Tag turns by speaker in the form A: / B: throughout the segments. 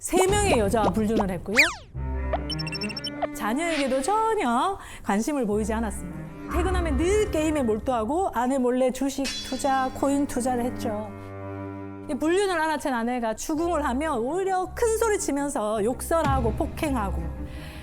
A: 3명의 여자와 불륜을 했고요. 자녀에게도 전혀 관심을 보이지 않았습니다. 퇴근하면 늘 게임에 몰두하고 아내 몰래 주식 투자, 코인 투자를 했죠. 이 불륜을 알아챈 아내가 추궁을 하면 오히려 큰 소리 치면서 욕설하고 폭행하고,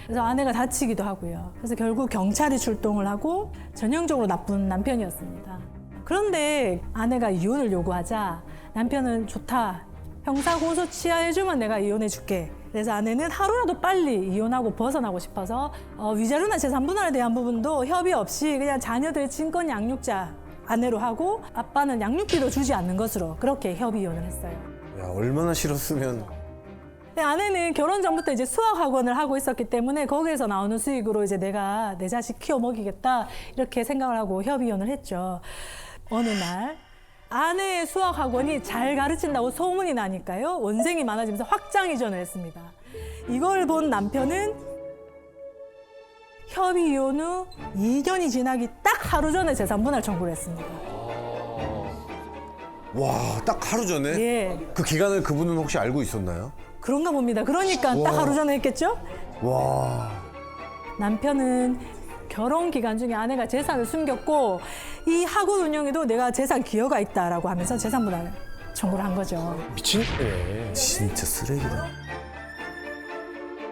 A: 그래서 아내가 다치기도 하고요. 그래서 결국 경찰이 출동을 하고 전형적으로 나쁜 남편이었습니다. 그런데 아내가 이혼을 요구하자 남편은 좋다. 형사고소 취하해주면 내가 이혼해줄게. 그래서 아내는 하루라도 빨리 이혼하고 벗어나고 싶어서 위자료나 재산 분할에 대한 부분도 협의 없이 그냥 자녀들 친권 양육자 아내로 하고 아빠는 양육비도 주지 않는 것으로 그렇게 협의 이혼을 했어요.
B: 야, 얼마나 싫었으면.
A: 근데 아내는 결혼 전부터 이제 수학 학원을 하고 있었기 때문에 거기에서 나오는 수익으로 이제 내가 내 자식 키워 먹이겠다 이렇게 생각을 하고 협의 이혼을 했죠. 어느 날 아내의 수학 학원이 잘 가르친다고 소문이 나니까요. 원생이 많아지면서 확장 이전을 했습니다. 이걸 본 남편은 협의 이혼 후 2년이 지나기 딱 하루 전에 재산 분할 청구를 했습니다.
B: 와, 딱 하루 전에?
A: 예,
B: 그 기간을 그분은 혹시 알고 있었나요?
A: 그런가 봅니다. 그러니까 딱 하루 전에 했겠죠?
B: 와.
A: 남편은 결혼 기간 중에 아내가 재산을 숨겼고 이 학원 운영에도 내가 재산 기여가 있다라고 하면서 재산 분할 청구를 한 거죠.
C: 미친네.
B: 진짜 쓰레기다.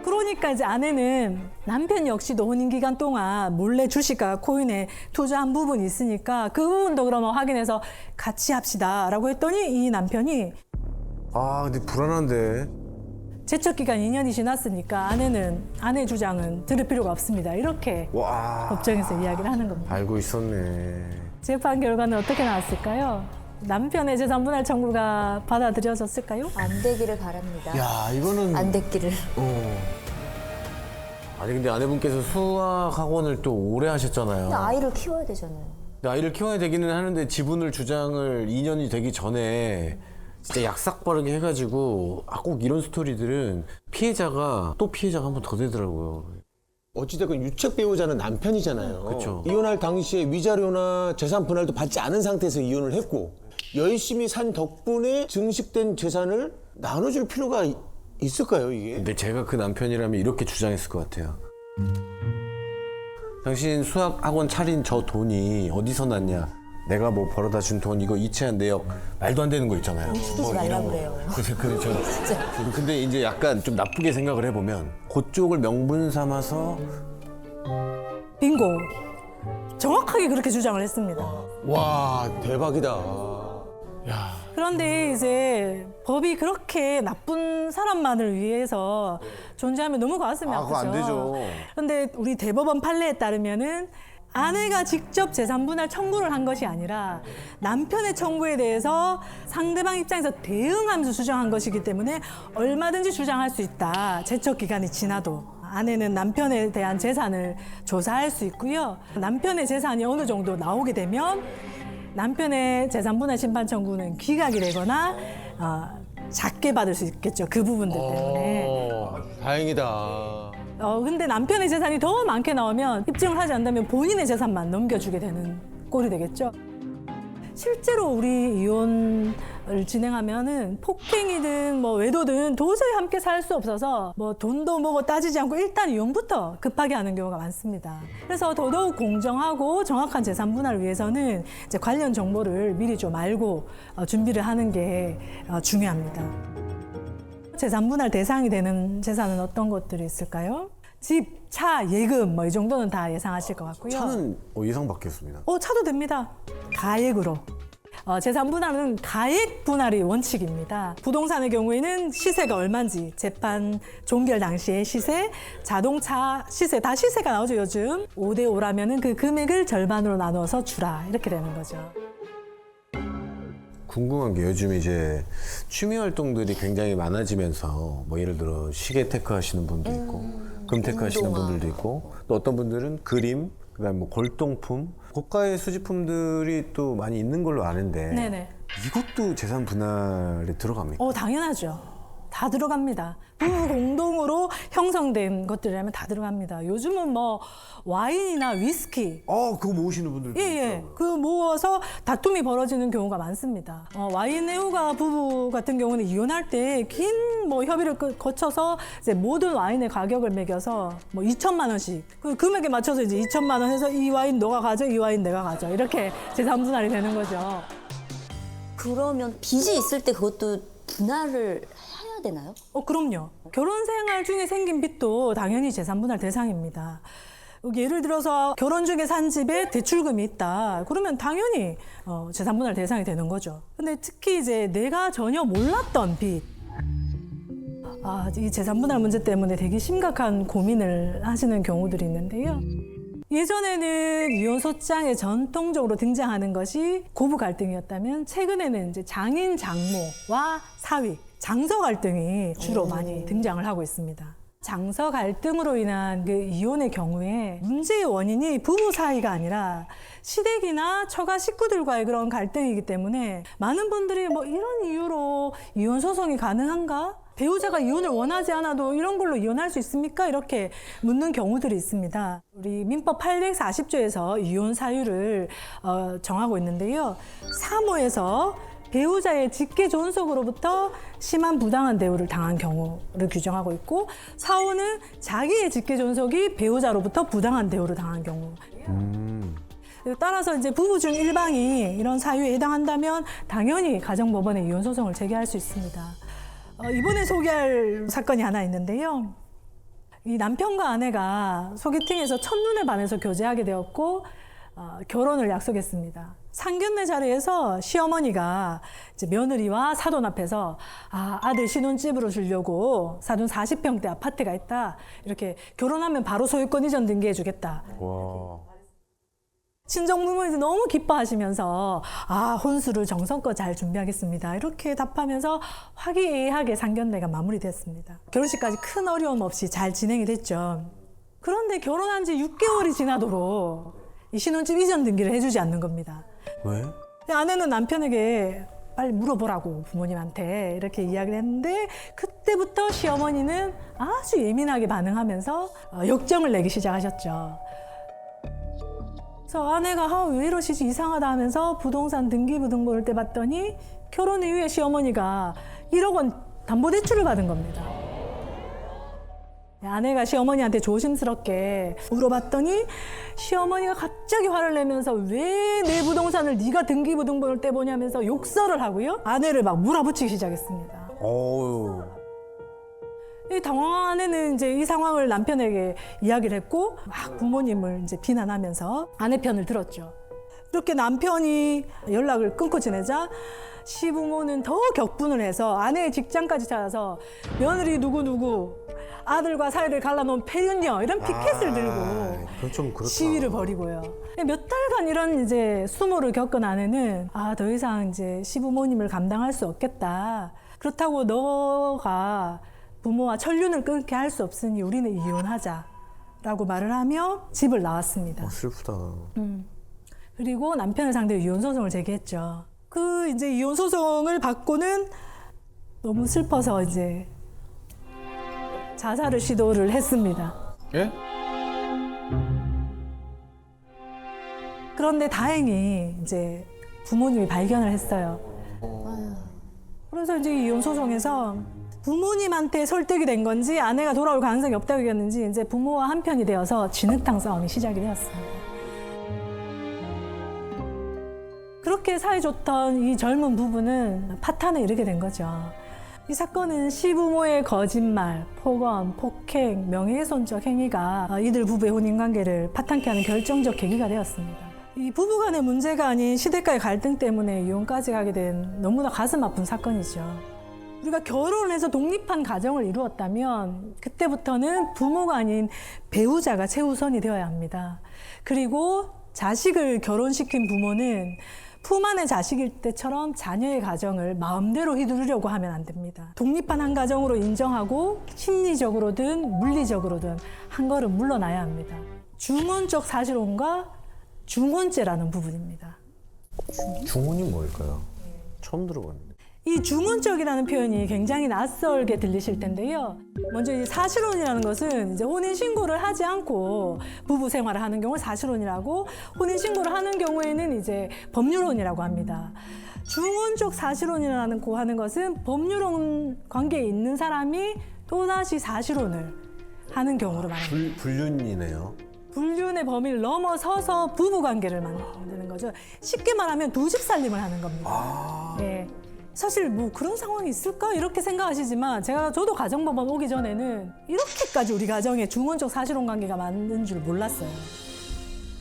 A: 그러니까 이제 아내는 남편 역시도 혼인 기간 동안 몰래 주식과 코인에 투자한 부분이 있으니까 그 부분도 그러면 확인해서 같이 합시다라고 했더니 이 남편이
B: 아, 근데 불안한데.
A: 제척 기간 2년이 지났으니까 아내는 아내 주장은 들을 필요가 없습니다. 이렇게
B: 와.
A: 법정에서 이야기를 하는 겁니다.
B: 알고 있었네.
A: 재판 결과는 어떻게 나왔을까요? 남편의 재산 분할 청구가 받아들여졌을까요?
D: 안 되기를 바랍니다.
B: 야, 이거는.
D: 안 됐기를.
C: 아니 근데 아내분께서 수학 학원을 또 오래 하셨잖아요.
D: 근데 아이를 키워야 되잖아요.
C: 근데 아이를 키워야 되기는 하는데 지분을 주장을 2년이 되기 전에 진짜 약삭빠르게 해가지고 꼭 이런 스토리들은 피해자가 한 번 더 되더라고요.
E: 어찌됐건 유책 배우자는 남편이잖아요.
C: 그쵸.
E: 이혼할 당시에 위자료나 재산 분할도 받지 않은 상태에서 이혼을 했고 열심히 산 덕분에 증식된 재산을 나눠줄 필요가 있을까요, 이게?
C: 근데 제가 그 남편이라면 이렇게 주장했을 것 같아요. 당신 수학 학원 차린 저 돈이 어디서 났냐? 내가 뭐 벌어다 준 돈 이거 이체한 내역 말도 안 되는 거 있잖아요.
D: 시키지 말라고 그래요.
C: 근데 이제 약간 좀 나쁘게 생각을 해보면 그쪽을 명분 삼아서
A: 빙고. 정확하게 그렇게 주장을 했습니다.
E: 와, 대박이다.
A: 그런데 이제 법이 그렇게 나쁜 사람만을 위해서 존재하면 너무 가슴이
B: 아,
A: 아프죠.
B: 그거 안 되죠.
A: 그런데 우리 대법원 판례에 따르면은 아내가 직접 재산 분할 청구를 한 것이 아니라 남편의 청구에 대해서 상대방 입장에서 대응하면서 주장한 것이기 때문에 얼마든지 주장할 수 있다. 제척 기간이 지나도. 아내는 남편에 대한 재산을 조사할 수 있고요. 남편의 재산이 어느 정도 나오게 되면 남편의 재산 분할 심판 청구는 기각이 되거나 작게 받을 수 있겠죠. 그 부분들 때문에.
E: 다행이다.
A: 근데 남편의 재산이 더 많게 나오면 입증을 하지 않는다면 본인의 재산만 넘겨주게 되는 꼴이 되겠죠. 실제로 우리 이혼을 진행하면은 폭행이든 뭐 외도든 도저히 함께 살 수 없어서 뭐 돈도 뭐고 따지지 않고 일단 이혼부터 급하게 하는 경우가 많습니다. 그래서 더더욱 공정하고 정확한 재산 분할을 위해서는 이제 관련 정보를 미리 좀 알고 준비를 하는 게 중요합니다. 재산 분할 대상이 되는 재산은 어떤 것들이 있을까요? 집, 차, 예금 뭐 이 정도는 다 예상하실 것 같고요.
B: 차는 예상 받겠습니다.
A: 차도 됩니다. 가액으로. 재산 분할은 가액 분할이 원칙입니다. 부동산의 경우에는 시세가 얼마인지, 재판 종결 당시의 시세, 자동차 시세, 다 시세가 나오죠, 요즘. 5대5라면은 그 금액을 절반으로 나눠서 주라. 이렇게 되는 거죠.
C: 궁금한 게 요즘 이제 취미 활동들이 굉장히 많아지면서 뭐 예를 들어 시계 테크 하시는 분도 있고 금 테크 하시는
D: 운동화.
C: 분들도 있고 또 어떤 분들은 그림 그다음에 뭐 골동품 고가의 수집품들이 또 많이 있는 걸로 아는데
A: 네네.
C: 이것도 재산 분할에 들어갑니까?
A: 당연하죠. 다 들어갑니다. 부부 공동으로 형성된 것들이라면 다 들어갑니다. 요즘은 뭐 와인이나 위스키
B: 그거 모으시는 분들도
A: 예. 그 모아서 다툼이 벌어지는 경우가 많습니다. 와인 애호가 부부 같은 경우는 이혼할 때 긴 뭐 협의를 거쳐서 이제 모든 와인의 가격을 매겨서 뭐 2천만 원씩 그 금액에 맞춰서 이제 2천만 원 해서 이 와인 너가 가져, 이 와인 내가 가져 이렇게 재산 분할이 되는 거죠.
D: 그러면 빚이 있을 때 그것도 분할을 해야 되나요?
A: 그럼요. 결혼 생활 중에 생긴 빚도 당연히 재산 분할 대상입니다. 예를 들어서 결혼 중에 산 집에 대출금이 있다. 그러면 당연히 재산 분할 대상이 되는 거죠. 근데 특히 이제 내가 전혀 몰랐던 빚. 이 재산 분할 문제 때문에 되게 심각한 고민을 하시는 경우들이 있는데요. 예전에는 이혼 소장에 전통적으로 등장하는 것이 고부 갈등이었다면 최근에는 이제 장인 장모와 사위, 장서 갈등이 주로 많이 등장을 하고 있습니다. 장서 갈등으로 인한 그 이혼의 경우에 문제의 원인이 부부 사이가 아니라 시댁이나 처가 식구들과의 그런 갈등이기 때문에 많은 분들이 뭐 이런 이유로 이혼 소송이 가능한가? 배우자가 이혼을 원하지 않아도 이런 걸로 이혼할 수 있습니까? 이렇게 묻는 경우들이 있습니다. 우리 민법 840조에서 이혼 사유를 정하고 있는데요. 3호에서 배우자의 직계 존속으로부터 심한 부당한 대우를 당한 경우를 규정하고 있고 4호는 자기의 직계 존속이 배우자로부터 부당한 대우를 당한 경우. 따라서 이제 부부 중 일방이 이런 사유에 해당한다면 당연히 가정법원에 이혼 소송을 제기할 수 있습니다. 이번에 소개할 사건이 하나 있는데요. 이 남편과 아내가 소개팅에서 첫눈에 반해서 교제하게 되었고 결혼을 약속했습니다. 상견례 자리에서 시어머니가 이제 며느리와 사돈 앞에서 아들 신혼집으로 주려고 사돈 40평대 아파트가 있다. 이렇게 결혼하면 바로 소유권 이전 등기해 주겠다.
B: 와.
A: 친정 부모님이 너무 기뻐하시면서 혼수를 정성껏 잘 준비하겠습니다. 이렇게 답하면서 화기애애하게 상견례가 마무리됐습니다. 결혼식까지 큰 어려움 없이 잘 진행이 됐죠. 그런데 결혼한 지 6개월이 지나도록 이 신혼집 이전 등기를 해주지 않는 겁니다.
B: 왜?
A: 아내는 남편에게 빨리 물어보라고 부모님한테 이렇게 이야기를 했는데 그때부터 시어머니는 아주 예민하게 반응하면서 역정을 내기 시작하셨죠. 그래서 아내가 왜 이러시지 이상하다 하면서 부동산 등기부등본을 떼봤더니 결혼 이후에 시어머니가 1억 원 담보대출을 받은 겁니다. 아내가 시어머니한테 조심스럽게 물어봤더니 시어머니가 갑자기 화를 내면서 왜 내 부동산을 네가 등기부등본을 떼보냐면서 욕설을 하고요. 아내를 막 몰아붙이기 시작했습니다.
B: 어우.
A: 이 당황한 아내는 이제 이 상황을 남편에게 이야기를 했고 막 부모님을 이제 비난하면서 아내 편을 들었죠. 이렇게 남편이 연락을 끊고 지내자 시부모는 더 격분을 해서 아내의 직장까지 찾아서 며느리 누구누구 아들과 사이를 갈라놓은 폐륜녀 이런 피켓을 들고
B: 그건 좀 그렇다.
A: 시위를 벌이고요. 몇 달간 이런 이제 수모를 겪은 아내는 더 이상 이제 시부모님을 감당할 수 없겠다. 그렇다고 너가 부모와 천륜을 끊게 할 수 없으니 우리는 이혼하자라고 말을 하며 집을 나왔습니다.
B: 슬프다.
A: 그리고 남편을 상대로 이혼 소송을 제기했죠. 그 이제 이혼 소송을 받고는 너무 슬퍼서 이제 자살을 시도를 했습니다.
E: 예?
A: 그런데 다행히 이제 부모님이 발견을 했어요. 그래서 이제 이혼 소송에서 부모님한테 설득이 된 건지 아내가 돌아올 가능성이 없다고 얘기했는지 이제 부모와 한편이 되어서 진흙탕 싸움이 시작이 되었습니다. 그렇게 사이좋던 이 젊은 부부는 파탄에 이르게 된 거죠. 이 사건은 시부모의 거짓말, 폭언, 폭행, 명예훼손적 행위가 이들 부부의 혼인관계를 파탄케 하는 결정적 계기가 되었습니다. 이 부부 간의 문제가 아닌 시댁과의 갈등 때문에 이혼까지 가게 된 너무나 가슴 아픈 사건이죠. 우리가 결혼을 해서 독립한 가정을 이루었다면 그때부터는 부모가 아닌 배우자가 최우선이 되어야 합니다. 그리고 자식을 결혼시킨 부모는 품 안의 자식일 때처럼 자녀의 가정을 마음대로 휘두르려고 하면 안 됩니다. 독립한 한 가정으로 인정하고 심리적으로든 물리적으로든 한 걸음 물러나야 합니다. 중혼적 사실혼과 중혼죄라는 부분입니다.
B: 중혼이 뭘까요? 처음 들어봤는데.
A: 이 중원적이라는 표현이 굉장히 낯설게 들리실 텐데요. 먼저 이 사실혼이라는 것은 이제 혼인 신고를 하지 않고 부부 생활을 하는 경우를 사실혼이라고, 혼인 신고를 하는 경우에는 이제 법률혼이라고 합니다. 중원적 사실혼이라는 거 하는 것은 법률혼 관계에 있는 사람이 또다시 사실혼을 하는 경우로 말합니다.
C: 불륜이네요.
A: 불륜의 범위를 넘어서서 부부 관계를 만드는 거죠. 쉽게 말하면 두 집 살림을 하는 겁니다. 네. 사실 뭐 그런 상황이 있을까 이렇게 생각하시지만 저도 가정법원 오기 전에는 이렇게까지 우리 가정에 중원적 사실혼 관계가 많은 줄 몰랐어요.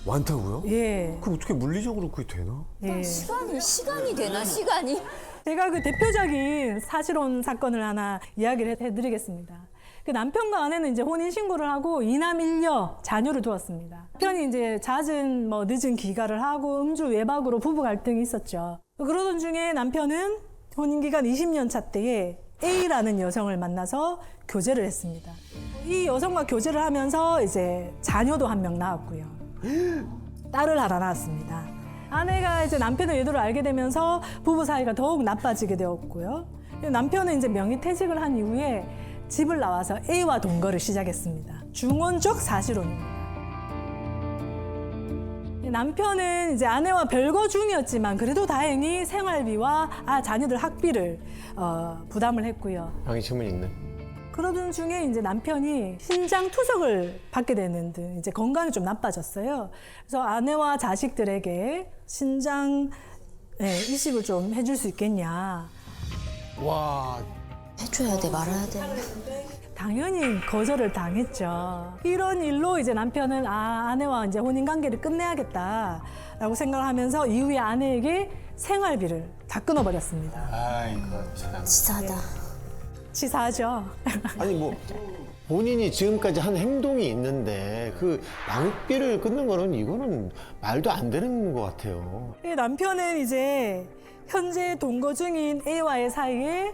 C: 많다고요?
A: 예.
C: 그럼 어떻게 물리적으로 그게 되나?
A: 예.
D: 시간이 되나 시간이?
A: 제가 그 대표적인 사실혼 사건을 하나 이야기를 해드리겠습니다. 그 남편과 아내는 이제 혼인 신고를 하고 이남 일녀 자녀를 두었습니다. 남편이 이제 잦은 늦은 귀가를 하고 음주 외박으로 부부 갈등이 있었죠. 그러던 중에 남편은 혼인 기간 20년 차 때에 A라는 여성을 만나서 교제를 했습니다. 이 여성과 교제를 하면서 이제 자녀도 한 명 낳았고요. 딸을 하나 낳았습니다. 아내가 이제 남편의 의도를 알게 되면서 부부 사이가 더욱 나빠지게 되었고요. 남편은 이제 명의퇴직을 한 이후에 집을 나와서 A와 동거를 시작했습니다. 중원적 사실혼입니다. 남편은 이제 아내와 별거 중이었지만 그래도 다행히 생활비와 자녀들 학비를 부담을 했고요.
E: 방심은 있네.
A: 그러던 중에 이제 남편이 신장 투석을 받게 되는 등 이제 건강이 좀 나빠졌어요. 그래서 아내와 자식들에게 신장 이식을 좀 해줄 수 있겠냐.
E: 와,
D: 해줘야 돼 말아야 돼.
A: 당연히 거절을 당했죠. 이런 일로 이제 남편은 아내와 이제 혼인 관계를 끝내야겠다라고 생각을 하면서 이후에 아내에게 생활비를 다 끊어버렸습니다.
E: 아이고 참.
D: 치사하다.
A: 치사하죠.
E: 아니 뭐 본인이 지금까지 한 행동이 있는데 그 양육비를 끊는 거는 이거는 말도 안 되는 것 같아요.
A: 남편은 이제 현재 동거 중인 A와의 사이에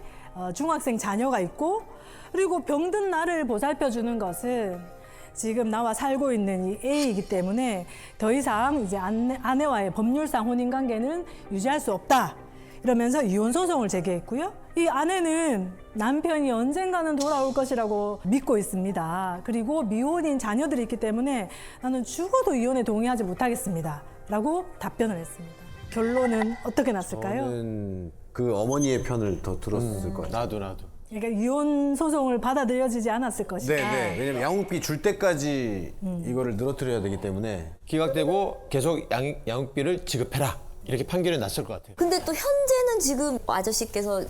A: 중학생 자녀가 있고, 그리고 병든 나를 보살펴주는 것은 지금 나와 살고 있는 이 A이기 때문에 더 이상 이제 아내와의 법률상 혼인 관계는 유지할 수 없다. 이러면서 이혼 소송을 제기했고요. 이 아내는 남편이 언젠가는 돌아올 것이라고 믿고 있습니다. 그리고 미혼인 자녀들이 있기 때문에 나는 죽어도 이혼에 동의하지 못하겠습니다. 라고 답변을 했습니다. 결론은 어떻게 났을까요?
C: 저는 그 어머니의 편을 더 들었을 것 같아요.
E: 나도.
A: 그러니까 이혼 소송을 받아들여지지 않았을 것이다.
C: 네. 왜냐면 양육비 줄 때까지 이거를 늘어뜨려야 되기 때문에.
E: 기각되고 계속 양육비를 지급해라. 이렇게 판결이 났을 것 같아요.
D: 근데 또 현재는 지금 아저씨께서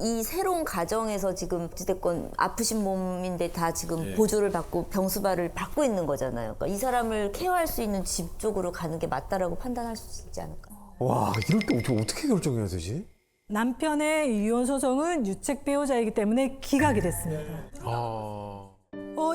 D: 이 새로운 가정에서 지금 어찌됐건 아프신 몸인데 다 지금 보조를 받고 병수발을 받고 있는 거잖아요. 그러니까 이 사람을 케어할 수 있는 집 쪽으로 가는 게 맞다라고 판단할 수 있지 않을까?
C: 와, 이럴 때 어떻게 결정해야 되지?
A: 남편의 이혼 소송은 유책 배우자이기 때문에 기각이 됐습니다.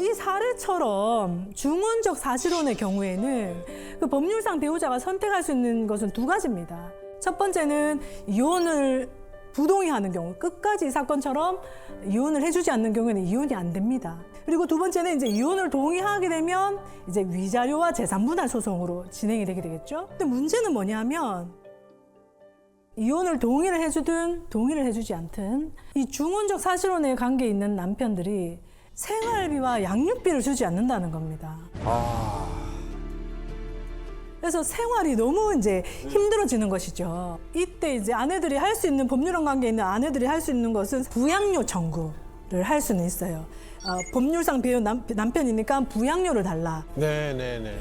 A: 이 사례처럼 중원적 사실혼의 경우에는 그 법률상 배우자가 선택할 수 있는 것은 두 가지입니다. 첫 번째는 이혼을 부동의하는 경우, 끝까지 이 사건처럼 이혼을 해주지 않는 경우에는 이혼이 안 됩니다. 그리고 두 번째는 이제 이혼을 동의하게 되면 이제 위자료와 재산 분할 소송으로 진행이 되게 되겠죠. 근데 문제는 뭐냐면 이혼을 동의를 해주든 동의를 해주지 않든 이 중원적 사실혼의 관계에 있는 남편들이 생활비와 양육비를 주지 않는다는 겁니다. 그래서 생활이 너무 이제 힘들어지는 것이죠. 이때 이제 아내들이 할 수 있는, 법률상 관계에 있는 아내들이 할 수 있는 것은 부양료 청구를 할 수는 있어요. 법률상 배운 남편이니까 부양료를 달라.
E: 네네네.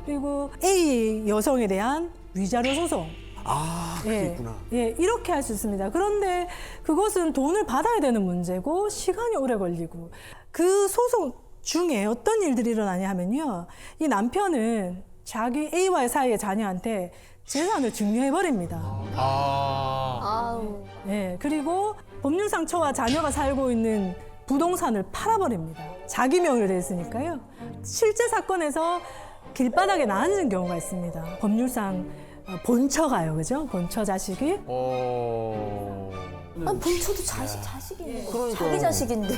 A: 그리고 A 여성에 대한 위자료 소송.
C: 그게 있구나.
A: 이렇게 할 수 있습니다. 그런데 그것은 돈을 받아야 되는 문제고 시간이 오래 걸리고, 그 소송 중에 어떤 일들이 일어나냐 하면요. 이 남편은 자기 A와의 사이의 자녀한테 재산을 증여해버립니다.
D: 아우.
A: 그리고 법률상 처와 자녀가 살고 있는 부동산을 팔아버립니다. 자기 명의로 되어 있으니까요. 실제 사건에서 길바닥에 나앉은 경우가 있습니다. 법률상 본처가요, 그죠? 본처 자식이.
D: 본처도 자식인데. 자기 자식인데.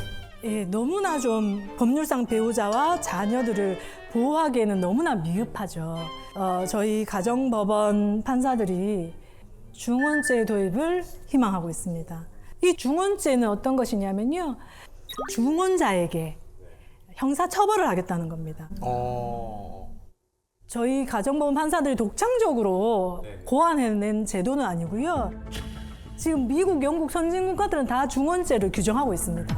A: 너무나 좀 법률상 배우자와 자녀들을 보호하기에는 너무나 미흡하죠. 저희 가정법원 판사들이 중원죄 도입을 희망하고 있습니다. 이 중원죄는 어떤 것이냐면요. 중원자에게 형사 처벌을 하겠다는 겁니다. 저희 가정법원 판사들이 독창적으로 고안해낸 제도는 아니고요. 지금 미국, 영국 선진국가들은 다 중원죄를 규정하고 있습니다.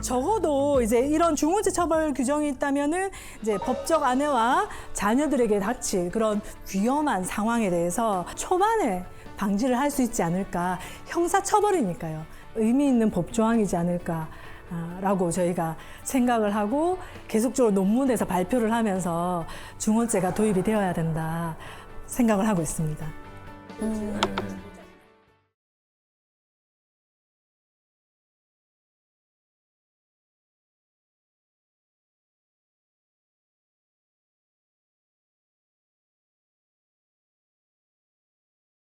A: 적어도 이제 이런 중원죄 처벌 규정이 있다면은 이제 법적 아내와 자녀들에게 닥칠 그런 위험한 상황에 대해서 초반에 방지를 할 수 있지 않을까. 형사 처벌이니까요. 의미 있는 법 조항이지 않을까라고 저희가 생각을 하고 계속적으로 논문에서 발표를 하면서 중원죄가 도입이 되어야 된다 생각을 하고 있습니다.